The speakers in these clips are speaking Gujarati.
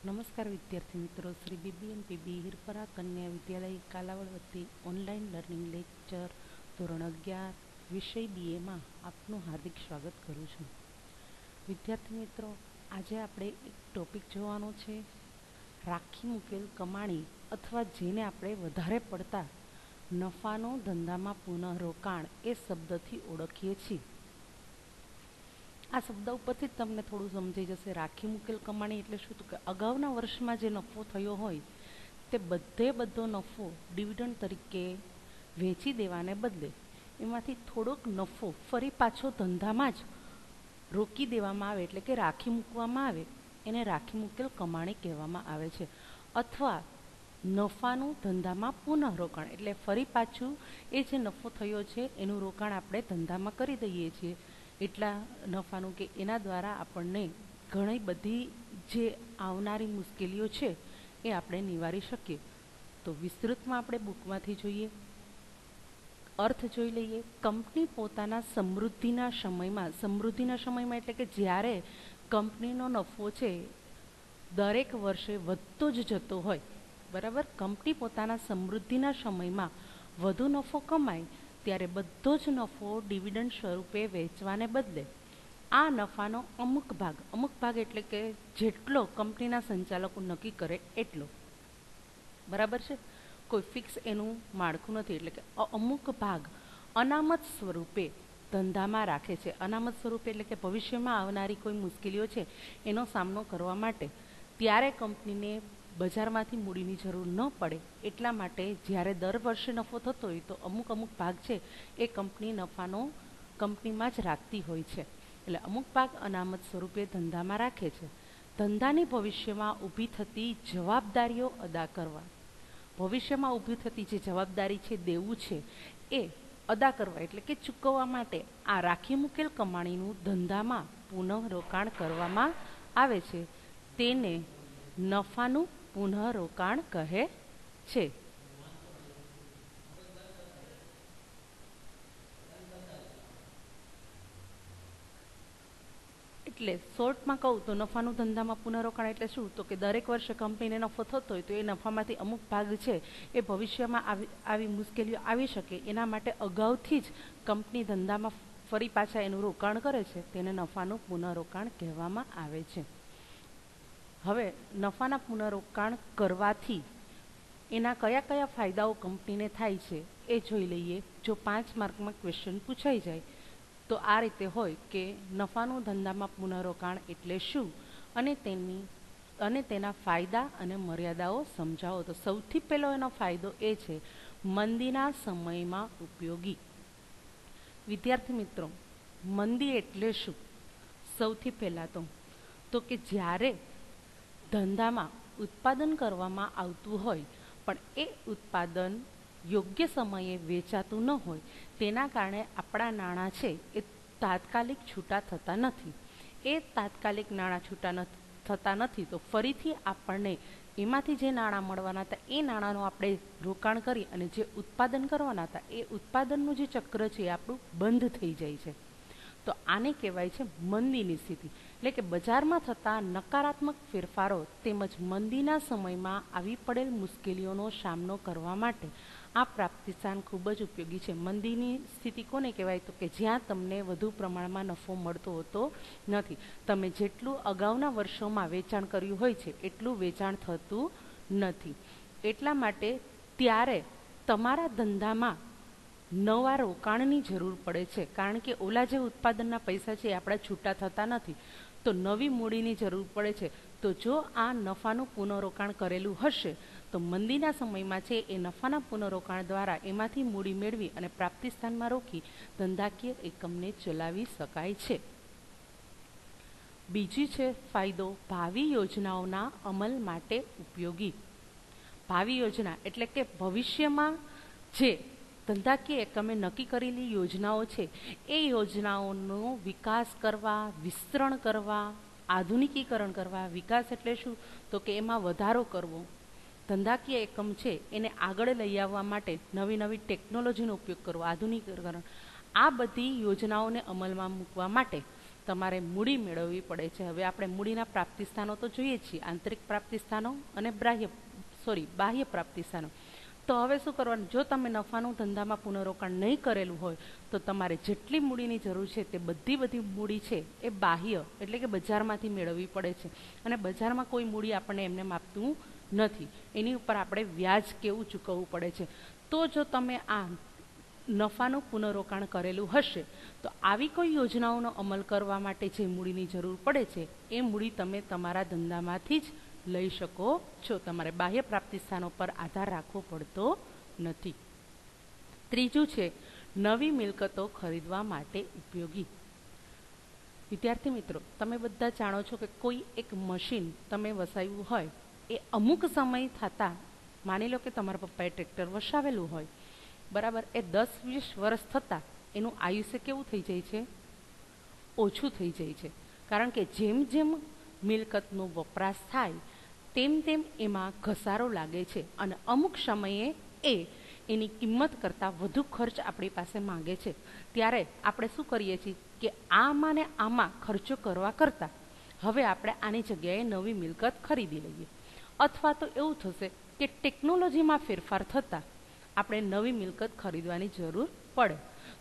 નમસ્કાર વિદ્યાર્થી મિત્રો, શ્રી BBNPB હિરપરા કન્યા વિદ્યાલય કાલાવડ વતી ઓનલાઈન લર્નિંગ લેક્ચર ધોરણ 11 વિષય BAમાં આપનું હાર્દિક સ્વાગત કરું છું. વિદ્યાર્થી મિત્રો, આજે આપણે એક ટોપિક જોવાનો છે, રાખી મૂકેલ કમાણી અથવા જેને આપણે વધારે પડતા નફાનો ધંધામાં પુનઃરોકાણ એ શબ્દથી ઓળખીએ છીએ. આ શબ્દ ઉપરથી જ તમને થોડું સમજાઈ જશે. રાખી મૂકેલ કમાણી એટલે શું? તો કે અગાઉના વર્ષમાં જે નફો થયો હોય તે બધો નફો ડિવિડન્ડ તરીકે વેચી દેવાને બદલે એમાંથી થોડોક નફો ફરી પાછો ધંધામાં જ રોકી દેવામાં આવે, એટલે કે રાખી મૂકવામાં આવે, એને રાખી મૂકેલ કમાણી કહેવામાં આવે છે. અથવા નફાનું ધંધામાં પુનઃરોકાણ એટલે ફરી પાછું એ જે નફો થયો છે એનું રોકાણ આપણે ધંધામાં કરી દઈએ છીએ એટલા નફાનું, કે એના દ્વારા આપણને ઘણી બધી જે આવનારી મુશ્કેલીઓ છે એ આપણે નિવારી શકીએ. તો વિસ્તૃતમાં આપણે બુકમાંથી જોઈએ, અર્થ જોઈ લઈએ. કંપની પોતાના સમૃદ્ધિના સમયમાં એટલે કે જ્યારે કંપનીનો નફો છે દરેક વર્ષે વધતો જ જતો હોય, બરાબર, કંપની પોતાના સમૃદ્ધિના સમયમાં વધુ નફો કમાય ત્યારે બધો જ નફો ડિવિડન્ડ સ્વરૂપે વેચવાને બદલે આ નફાનો અમુક ભાગ એટલે કે જેટલો કંપનીના સંચાલકો નક્કી કરે એટલો, બરાબર છે, કોઈ ફિક્સ એનું માળખું નથી, એટલે કે અમુક ભાગ અનામત સ્વરૂપે ધંધામાં રાખે છે. અનામત સ્વરૂપે એટલે કે ભવિષ્યમાં આવનારી કોઈ મુશ્કેલીઓ છે એનો સામનો કરવા માટે, ત્યારે કંપનીને બજારમાંથી મૂડીની જરૂર ન પડે એટલા માટે જ્યારે દર વર્ષે નફો થતો હોય તો અમુક ભાગ છે એ કંપનીમાં જ રાખતી હોય છે. એટલે અમુક ભાગ અનામત સ્વરૂપે ધંધામાં રાખે છે. ધંધાની ભવિષ્યમાં ઊભી થતી જવાબદારીઓ અદા કરવા, ભવિષ્યમાં ઊભી થતી જે જવાબદારી છે, દેવું છે, એ અદા કરવા એટલે કે ચૂકવવા માટે આ રાખી મૂકેલ કમાણીનું ધંધામાં પુનઃરોકાણ કરવામાં આવે છે. તેને નફાનું પુનઃરોકાણ કહે છે. એટલે શોર્ટમાં કહું તો નફાનું ધંધામાં પુનઃરોકાણ એટલે શું? તો કે દરેક વર્ષે કંપનીને નફો થતો હોય તો એ નફામાંથી અમુક ભાગ છે એ ભવિષ્યમાં આવી મુશ્કેલીઓ આવી શકે એના માટે અગાઉથી જ કંપની ધંધામાં ફરી પાછા એનું રોકાણ કરે છે, તેને નફાનું પુનઃરોકાણ કહેવામાં આવે છે. હવે નફાના પુનઃરોકાણ કરવાથી એના કયા ફાયદાઓ કંપનીને થાય છે એ જોઈ લઈએ. જો 5 માર્કમાં ક્વેશ્ચન પૂછાઈ જાય તો આ રીતે હોય કે નફાનું ધંધામાં પુનઃરોકાણ એટલે શું અને તેના ફાયદા અને મર્યાદાઓ સમજાવો. તો સૌથી પહેલો એનો ફાયદો એ છે મંદીના સમયમાં ઉપયોગી. વિદ્યાર્થી મિત્રો, મંદી એટલે શું? સૌથી પહેલાં તો કે જ્યારે ધંધામાં ઉત્પાદન કરવામાં આવતું હોય પણ એ ઉત્પાદન યોગ્ય સમયે વેચાતું ન હોય, તેના કારણે આપણા નાણાં છે એ તાત્કાલિક છૂટા થતા નથી. એ તાત્કાલિક નાણાં છૂટા થતા નથી તો ફરીથી આપણને એમાંથી જે નાણાં મળવાના હતા એ નાણાંનું આપણે રોકાણ કરી અને જે ઉત્પાદન કરવાના હતા એ ઉત્પાદનનું જે ચક્ર છે એ આપણું બંધ થઈ જાય છે. તો આને કહેવાય છે મંદીની સ્થિતિ. એટલે કે બજારમાં થતા નકારાત્મક ફેરફારો તેમજ મંદીના સમયમાં આવી પડેલ મુશ્કેલીઓનો સામનો કરવા માટે આ પ્રાપ્તિસ્થાન ખૂબ જ ઉપયોગી છે. મંદીની સ્થિતિ કોને કહેવાય? તો કે જ્યાં તમને વધુ પ્રમાણમાં નફો મળતો હોતો નથી. તમે જેટલું અગાઉના વર્ષોમાં વેચાણ કર્યું હોય છે એટલું વેચાણ થતું નથી. એટલા માટે ત્યારે તમારા ધંધામાં નવા રોકાણની જરૂર પડે છે, કારણ કે ઓલા જે ઉત્પાદનના પૈસા છે એ આપણા છૂટા થતા નથી, તો નવી મૂડીની જરૂર પડે છે. તો જો આ નફાનું પુનઃરોકાણ કરેલું હશે તો મંદીના સમયમાં છે એ નફાના પુનઃરોકાણ દ્વારા એમાંથી મૂડી મેળવી અને પ્રાપ્તિસ્થાનમાં રોકી ધંધાકીય એકમને ચલાવી શકાય છે. બીજી છે ફાયદો ભાવિ યોજનાઓના અમલ માટે ઉપયોગી. ભાવિ યોજના એટલે કે ભવિષ્યમાં જે ધંધાકીય એકમે નક્કી કરેલી યોજનાઓ છે એ યોજનાઓનો વિકાસ કરવા, વિસ્તરણ કરવા, આધુનિકીકરણ કરવા. વિકાસ એટલે શું? તો કે એમાં વધારો કરવો. ધંધાકીય એકમ છે એને આગળ લઈ આવવા માટે નવી ટેકનોલોજીનો ઉપયોગ કરવો, આધુનિકીકરણ. આ બધી યોજનાઓને અમલમાં મૂકવા માટે તમારે મૂડી મેળવવી પડે છે. હવે આપણે મૂડીના પ્રાપ્તિ સ્થાનો તો જોઈએ છીએ, આંતરિક પ્રાપ્તિ સ્થાનો અને બાહ્ય પ્રાપ્તિ સ્થાનો. તો હવે શું કરવાનું, જો તમે નફાનું ધંધામાં પુનરોકાણ નહીં કરેલું હોય તો તમારે જેટલી મૂડીની જરૂર છે તે બધી મૂડી છે એ બાહ્ય એટલે કે બજારમાંથી મેળવવી પડે છે. અને બજારમાં કોઈ મૂડી આપણને એમને આપતું નથી, એની ઉપર આપણે વ્યાજ કેવું ચૂકવવું પડે છે. તો જો તમે આ નફાનું પુનરોકાણ કરેલું હશે તો આવી કોઈ યોજનાઓનો અમલ કરવા માટે જે મૂડીની જરૂર પડે છે એ મૂડી તમે તમારા ધંધામાંથી જ લઈ શકો છો. તમારે બાહ્ય પ્રાપ્તિ સ્થાનો પર આધાર રાખવો પડતો નથી. ત્રીજું છે નવી મિલકતો ખરીદવા માટે ઉપયોગી. વિદ્યાર્થી મિત્રો, તમે બધા જાણો છો કે કોઈ એક મશીન તમે વસાવ્યું હોય એ અમુક સમય થતાં, માની લો કે તમારા પપ્પાએ ટ્રેક્ટર વસાવેલું હોય, બરાબર, એ 10-20 વર્ષ થતાં એનું આયુષ્ય કેવું થઈ જાય છે, ઓછું થઈ જાય છે. કારણ કે જેમ જેમ મિલકતનો વપરાશ થાય તેમ તેમ એમાં ઘસારો લાગે છે અને અમુક સમયે એની કિંમત કરતાં વધુ ખર્ચ આપણી પાસે માંગે છે. ત્યારે આપણે શું કરીએ છીએ કે આમાં ને આમાં ખર્ચો કરવા કરતાં હવે આપણે આની જગ્યાએ નવી મિલકત ખરીદી લઈએ. અથવા તો એવું થશે કે ટેકનોલોજીમાં ફેરફાર થતાં આપણે નવી મિલકત ખરીદવાની જરૂર પડે.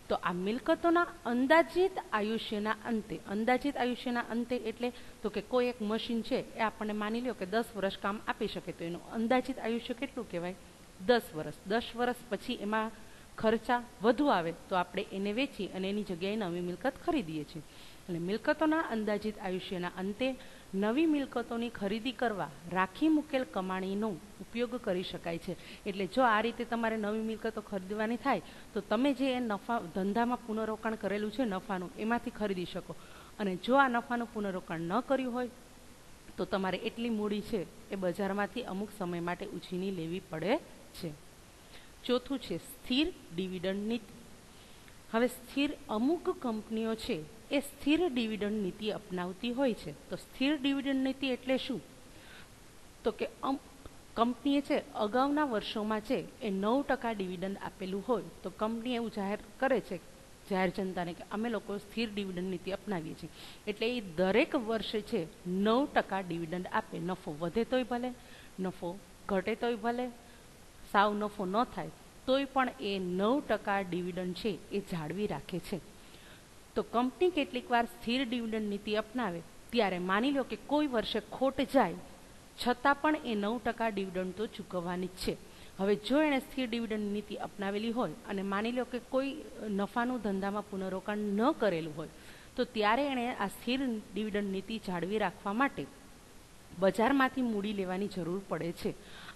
તો આ મિલકતોના અંદાજિત આયુષ્યના અંતે એટલે તો કે કોઈ એક મશીન છે એ આપણને માની લો કે 10 વર્ષ કામ આપી શકે, તો એનું અંદાજિત આયુષ્ય કેટલું કહેવાય, 10 વર્ષ. 10 વર્ષ પછી એમાં ખર્ચા વધુ આવે તો આપણે એને વેચી અને એની જગ્યાએ નવી મિલકત ખરીદીએ છીએ. અને મિલકતોના અંદાજિત આયુષ્યના અંતે નવી મિલકતોની ખરીદી કરવા રાખી મૂકેલ કમાણીનો ઉપયોગ કરી શકાય છે. એટલે જો આ રીતે તમારે નવી મિલકતો ખરીદવાની થાય તો તમે જે ધંધામાં પુનરોકાણ કરેલું છે નફાનું, એમાંથી ખરીદી શકો. અને જો આ નફાનું પુનરોકાણ ન કર્યું હોય તો તમારે એટલી મૂડી છે એ બજારમાંથી અમુક સમય માટે ઉછીની લેવી પડે છે. ચોથું છે સ્થિર ડિવિડન્ડ નીતિ. હવે અમુક કંપનીઓ છે એ સ્થિર ડિવિડન્ડ નીતિ અપનાવતી હોય છે. તો સ્થિર ડિવિડન્ડ નીતિ એટલે શું, તો કે કંપનીએ છે અગાઉના વર્ષોમાં છે એ 9% ડિવિડન્ડ આપેલું હોય તો કંપની એવું જાહેર કરે છે જાહેર જનતાને કે અમે લોકો સ્થિર ડિવિડન્ડ નીતિ અપનાવીએ છીએ. એટલે એ દરેક વર્ષે છે 9% ડિવિડન્ડ આપે. નફો વધે તોય ભલે, નફો ઘટે તોય ભલે, સાવ નફો ન થાય તોય પણ એ 9% ડિવિડન્ડ છે એ જાળવી રાખે છે. તો કંપની કેટલીક વાર સ્થિર ડિવિડન્ડ નીતિ અપનાવે ત્યારે માની લો કે કોઈ વર્ષે ખોટ જાય છતાં પણ એ 9% ડિવિડન્ડ તો ચૂકવવાની જ છે. હવે જો એણે સ્થિર ડિવિડન્ડ નીતિ અપનાવેલી હોય અને માની લો કે કોઈ નફાનું ધંધામાં પુનરોકાણ ન કરેલું હોય તો ત્યારે એણે આ સ્થિર ડિવિડન્ડ નીતિ જાળવી રાખવા માટે બજારમાંથી મૂડી લેવાની જરૂર પડે છે.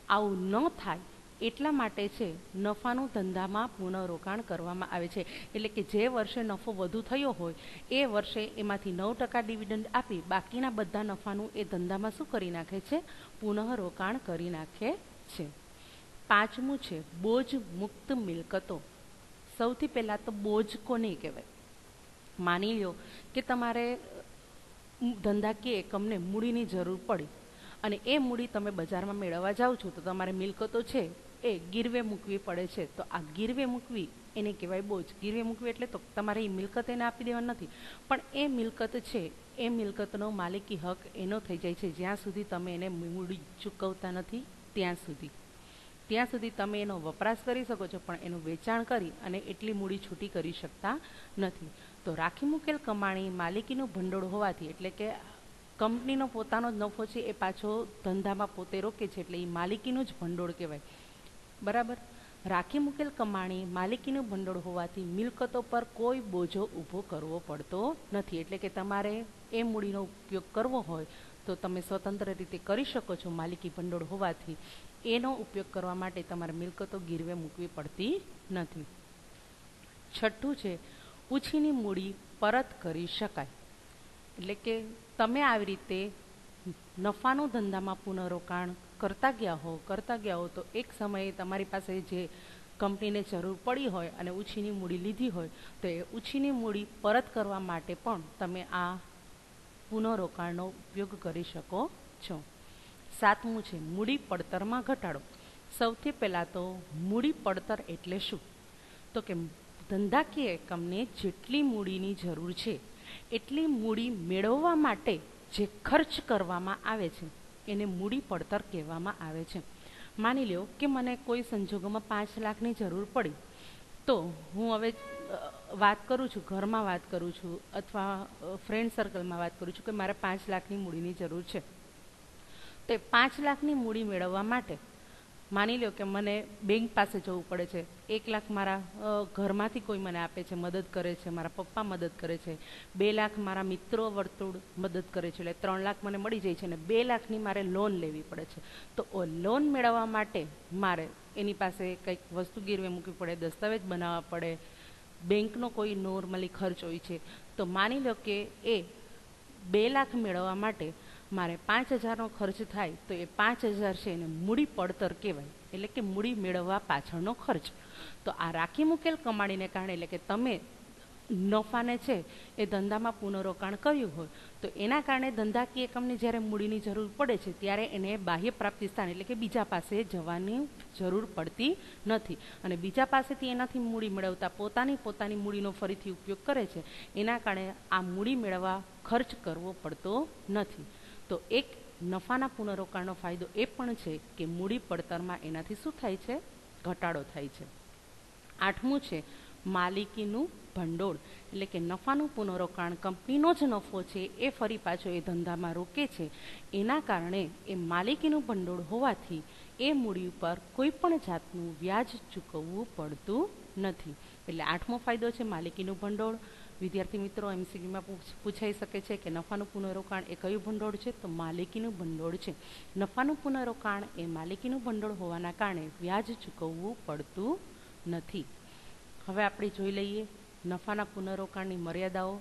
આવું ન થાય એટલા માટે છે નફાનું ધંધામાં પુનરોકાણ કરવામાં આવે છે. એટલે કે જે વર્ષે નફો વધુ થયો હોય એ વર્ષે એમાંથી 9% ડિવિડન્ડ આપી બાકીના બધા નફાનું એ ધંધામાં શું કરી નાખે છે, પુનઃરોકાણ કરી નાખે છે. પાંચમું છે બોજ મુક્ત મિલકતો. સૌથી પહેલાં તો બોજ કોને કહેવાય, માની લો કે તમારે ધંધાકીય એકમને મૂડીની જરૂર પડી અને એ મૂડી તમે બજારમાં મેળવવા જાઓ છો તો તમારે મિલકતો છે એ ગીરવે મૂકવી પડે છે. તો આ ગીરવે મૂકવી એને કહેવાય બોજ. ગીરવે મૂકવી એટલે તો તમારે એ મિલકત એને આપી દેવાની નથી, પણ એ મિલકત છે એ મિલકતનો માલિકી હક એનો થઈ જાય છે જ્યાં સુધી તમે એને મૂડી ચૂકવતા નથી ત્યાં સુધી તમે એનો વપરાશ કરી શકો છો પણ એનું વેચાણ કરી અને એટલી મૂડી છૂટી કરી શકતા નથી. તો રાખી મૂકેલ કમાણી માલિકીનું ભંડોળ હોવાથી, એટલે કે કંપનીનો પોતાનો જ નફો છે એ પાછો ધંધામાં પોતે રોકે છે એટલે એ માલિકીનું જ ભંડોળ કહેવાય, બરાબર. રાખી મૂકેલ કમાણી માલિકીનું ભંડોળ હોવાથી મિલકતો પર કોઈ બોજો ઊભો કરવો પડતો નથી. એટલે કે તમારે એ મૂડીનો ઉપયોગ કરવો હોય તો તમે સ્વતંત્ર રીતે કરી શકો છો માલિકી ભંડોળ હોવાથી. એનો ઉપયોગ કરવા માટે તમારે મિલકતો ગીરવે મૂકવી પડતી નથી. છઠ્ઠું છે ઉછીની મૂડી પરત કરી શકાય. એટલે કે તમે આવી રીતે નફાનું ધંધામાં પુનરોકાણ કરતા ગયા હો તો એક સમયે તમારી પાસે જે કંપનીને જરૂર પડી હોય અને ઉછીની મૂડી લીધી હોય તો એ ઉછીની મૂડી પરત કરવા માટે પણ તમે આ પુનરોકાણનો ઉપયોગ કરી શકો છો. સાતમું છે મૂડી પડતરમાં ઘટાડો. સૌથી પહેલાં તો મૂડી પડતર એટલે શું, તો કે ધંધાકીય એકમને જેટલી મૂડીની જરૂર છે એટલી મૂડી મેળવવા માટે જે ખર્ચ કરવામાં આવે છે એને મૂડી પડતર કહેવામાં આવે છે. માની લો કે મને કોઈ સંજોગોમાં 5 લાખની જરૂર પડી, તો હું હવે વાત કરું છું, ઘરમાં વાત કરું છું અથવા ફ્રેન્ડ સર્કલમાં વાત કરું છું કે મારે 5 લાખની મૂડીની જરૂર છે. તો 5 લાખની મૂડી મેળવવા માટે માની લો કે મને બેંક પાસે જવું પડે છે. 1 લાખ મારા ઘરમાંથી કોઈ મને આપે છે, મદદ કરે છે, મારા પપ્પા મદદ કરે છે, 2 લાખ મારા મિત્રો વર્તુળ મદદ કરે છે, એટલે 3 લાખ મને મળી જાય છે અને 2 લાખની મારે લોન લેવી પડે છે. તો લોન મેળવવા માટે મારે એની પાસે કંઈક વસ્તુ ગીરવે મૂકવી પડે, દસ્તાવેજ બનાવવા પડે, બેંકનો કોઈ નોર્મલી ખર્ચ હોય છે. તો માની લો કે એ 2 લાખ મેળવવા માટે મારે 5,000નો ખર્ચ થાય, તો એ 5,000 છે એને મૂડી પડતર કહેવાય, એટલે કે મૂડી મેળવવા પાછળનો ખર્ચ. તો આ રાખી મૂકેલ કમાણીને કારણે, એટલે કે તમે નફાને છે એ ધંધામાં પુનરોકાણ કર્યું હોય તો એના કારણે ધંધાકીય એકમને જ્યારે મૂડીની જરૂર પડે છે ત્યારે એને બાહ્ય પ્રાપ્તિ સ્થાન એટલે કે બીજા પાસે જવાની જરૂર પડતી નથી અને બીજા પાસેથી એનાથી મૂડી મેળવતા પોતાની મૂડીનો ફરીથી ઉપયોગ કરે છે. એના કારણે આ મૂડી મેળવવા ખર્ચ કરવો પડતો નથી. તો એક નફાના પુનરોકાણનો ફાયદો એ પણ છે કે મૂડી પડતરમાં એનાથી શું થાય છે? ઘટાડો થાય છે. 8મું છે માલિકીનું ભંડોળ, એટલે કે નફાનું પુનરોકાણ કંપનીનો જ નફો છે એ ફરી પાછો એ ધંધામાં રોકે છે. એના કારણે એ માલિકીનું ભંડોળ હોવાથી એ મૂડી ઉપર કોઈ પણ જાતનું વ્યાજ ચૂકવવું પડતું નથી. એટલે 8મો ફાયદો છે માલિકીનું ભંડોળ. વિદ્યાર્થી મિત્રો, MCQમાં પૂછાઈ શકે છે કે નફાનું પુનરોકાણ એ કયું ભંડોળ છે? તો માલિકીનું ભંડોળ છે. નફાનું પુનરોકાણ એ માલિકીનું ભંડોળ હોવાના કારણે વ્યાજ ચૂકવવું પડતું નથી. હવે આપણે જોઈ લઈએ નફાના પુનરોકાણની મર્યાદાઓ.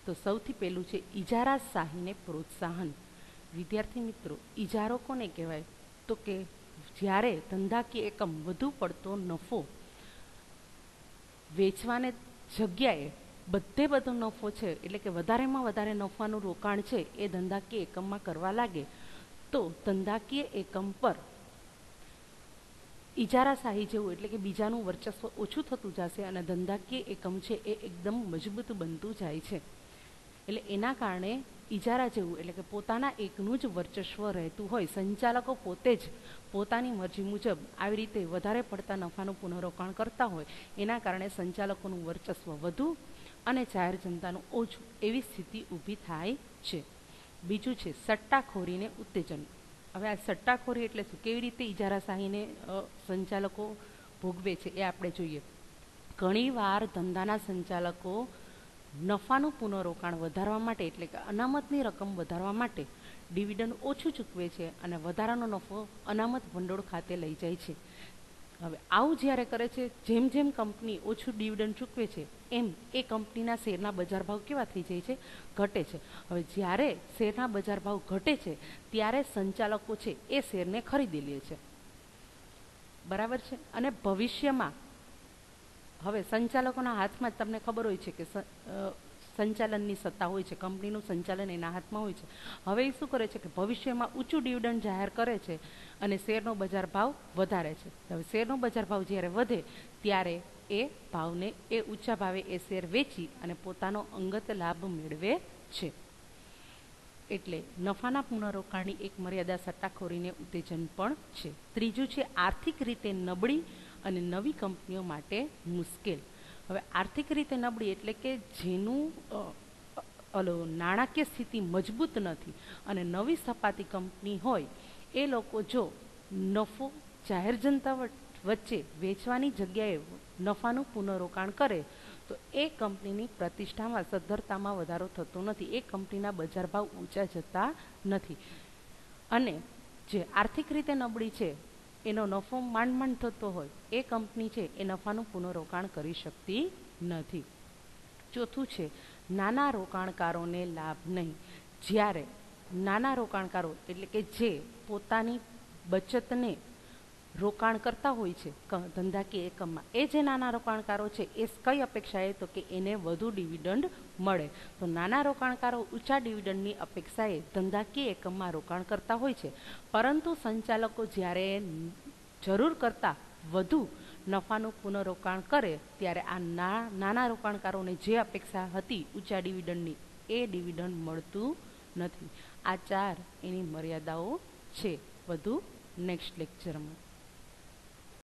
તો સૌથી પહેલું છે ઇજારાશાહીને પ્રોત્સાહન. વિદ્યાર્થી મિત્રો, ઇજારો કોને કહેવાય? તો કે જ્યારે ધંધાકીય એકમ વધુ પડતો નફો વેચવાને જગ્યાએ બધો નફો છે, એટલે કે વધારેમાં વધારે નફાનું રોકાણ છે એ ધંધાકીય એકમમાં કરવા લાગે તો ધંધાકીય એકમ પર ઇજારાશાહી જેવું એટલે કે બીજાનું વર્ચસ્વ ઓછું થતું જશે અને ધંધાકીય એકમ છે એ એકદમ મજબૂત બનતું જાય છે. એટલે એના કારણે ઇજારા જેવું એટલે કે પોતાના એકનું જ વર્ચસ્વ રહેતું હોય, સંચાલકો પોતે જ પોતાની મરજી મુજબ આવી રીતે વધારે પડતા નફાનું પુનરોકાણ કરતા હોય, એના કારણે સંચાલકોનું વર્ચસ્વ વધુ અને જાહેર જનતાનું ઓછું એવી સ્થિતિ ઊભી થાય છે. બીજું છે સટ્ટાખોરીને ઉત્તેજન. હવે આ સટ્ટાખોરી એટલે શું? કેવી રીતે ઇજારાશાહીને સંચાલકો ભોગવે છે એ આપણે જોઈએ. ઘણીવાર ધંધાના સંચાલકો નફાનું પુનરોકાણ વધારવા માટે એટલે કે અનામતની રકમ વધારવા માટે ડિવિડન્ડ ઓછું ચૂકવે છે અને વધારાનો નફો અનામત ભંડોળ ખાતે લઈ જાય છે. હવે આવું જ્યારે કરે છે, જેમ જેમ કંપની ઓછું ડિવિડન્ડ ચૂકવે છે એમ એ કંપનીના શેરના બજાર ભાવ કેવા થઈ જાય છે? ઘટે છે. હવે જ્યારે શેરના બજાર ભાવ ઘટે છે ત્યારે સંચાલકો છે એ શેરને ખરીદી લે છે, બરાબર છે. અને ભવિષ્યમાં હવે સંચાલકોના હાથમાં તમને ખબર હોય છે કે સંચાલનની સત્તા હોય છે, કંપનીનું સંચાલન એના હાથમાં હોય છે. હવે એ શું કરે છે કે ભવિષ્યમાં ઊંચું ડિવિડન્ડ જાહેર કરે છે અને શેરનો બજાર ભાવ વધારે છે. હવે શેરનો બજાર ભાવ જ્યારે વધે ત્યારે એ ભાવને એ ઊંચા ભાવે એ શેર વેચી અને પોતાનો અંગત લાભ મેળવે છે. એટલે નફાના પુનરોકાણની એક મર્યાદા સટ્ટાખોરીને ઉત્તેજન પણ છે. ત્રીજું છે આર્થિક રીતે નબળી અને નવી કંપનીઓ માટે મુશ્કેલ. હવે આર્થિક રીતે નબળી એટલે કે જેનું નાણાકીય સ્થિતિ મજબૂત નથી અને નવી સ્થપાતી કંપની હોય એ લોકો જો નફો જાહેર જનતા વચ્ચે વેચવાની જગ્યાએ નફાનું પુનરોકાણ કરે તો એ કંપનીની પ્રતિષ્ઠામાં સદ્ધરતામાં વધારો થતો નથી, એ કંપનીના બજાર ભાવ ઊંચા જતા નથી અને જે આર્થિક રીતે નબળી છે એનો નફો માંડ થતો હોય એ કંપની છે એ નફાનું પુનરોકાણ કરી શકતી નથી. ચોથું છે નાના રોકાણકારોને લાભ નહીં. જ્યારે નાના રોકાણકારો એટલે કે જે પોતાની બચતને રોકાણ કરતા હોય છે ધંધાકીય એકમમાં, એ જે નાના રોકાણકારો છે એ કઈ અપેક્ષાએ? તો કે એને વધુ ડિવિડન્ડ મળે. તો નાના રોકાણકારો ઊંચા ડિવિડન્ડની અપેક્ષાએ ધંધાકીય એકમમાં રોકાણ કરતા હોય છે, પરંતુ સંચાલકો જ્યારે જરૂર કરતાં વધુ નફાનું પુનરોકાણ કરે ત્યારે આ નાના રોકાણકારોને જે અપેક્ષા હતી ઊંચા ડિવિડન્ડની એ ડિવિડન્ડ મળતું નથી. આ 4 એની મર્યાદાઓ છે. વધુ નેક્સ્ટ લેક્ચરમાં.